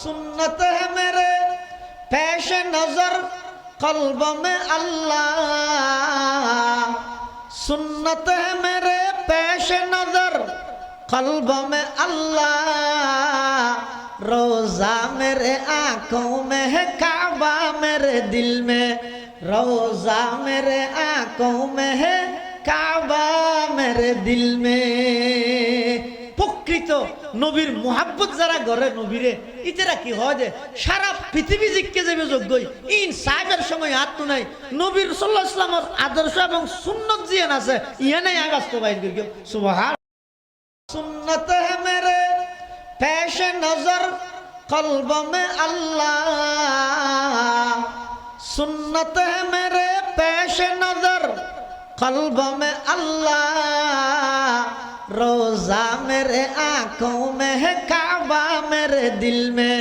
सुन्नत है मेरे पेश नजर कल्ब में अल्लाह, सुन्नत है मेरे पेश नजर कल्ब में अल्लाह, रोजा मेरे आंखों में है काबा मेरे दिल में, रोजा मेरे आंखों में है काबा मेरे दिल में। প্রকৃত নবীর মোহাব্বত যারা করে নবীরে ইতেরা কি হয় যে সারা পৃথিবী জিজ্ঞে যাবে যোগ্যই ইন সাহেবের সময় হাত নাই নবীর সাল্লাল্লাহু আলাইহি ওয়াসাল্লামের আদর্শ এবং সুন্নত জিয়ান আছে ইয়া নাই আগাস্ত বাইর করি সুবহান। सुन्नत है मेरे पेश नजर कल्ब में अल्लाह, सुन्नत है मेरे पेश नजर कल्ब में अल्लाह, रोजा मेरे आंखों में है काबा मेरे दिल में।